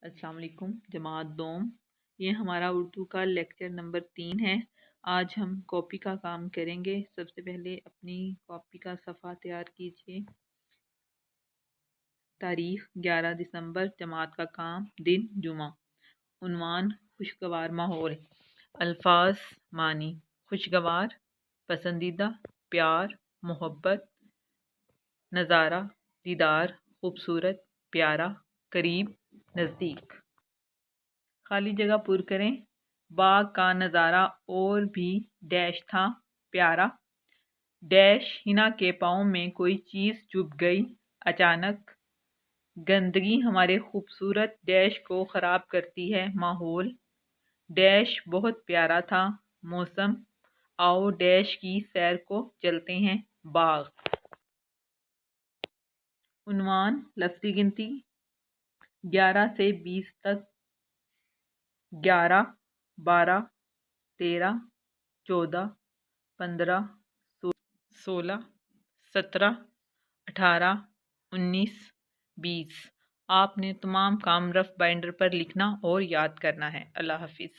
السلام علیکم جماعت دوم۔ یہ ہمارا اردو کا لیکچر نمبر 3 ہے۔ آج ہم کاپی کا کام کریں گے۔ سب سے پہلے اپنی کاپی کا صفحہ تیار کیجیے۔ تاریخ 11 دسمبر، جماعت کا کام، دن جمعہ۔ عنوان خوشگوار ماحول۔ الفاظ معنی: خوشگوار، پسندیدہ، پیار، محبت، نظارہ، دیدار، خوبصورت، پیارا، قریب، نزدیک۔ خالی جگہ پر کریں۔ باغ کا نظارہ اور بھی ڈیش تھا پیارا، ڈیش ہنا کے پاؤں میں کوئی چیز چبھ گئی اچانک، گندگی ہمارے خوبصورت ڈیش کو خراب کرتی ہے ماحول، ڈیش بہت پیارا تھا موسم، آؤ ڈیش کی سیر کو چلتے ہیں باغ۔ عنوان لفظی گنتی 11 سے 20 تک: 11، 12، 13، 14، 15، 16، 17، 18، 19، 20۔ آپ نے تمام کام رف بائنڈر پر لکھنا اور یاد کرنا ہے۔ اللہ حافظ۔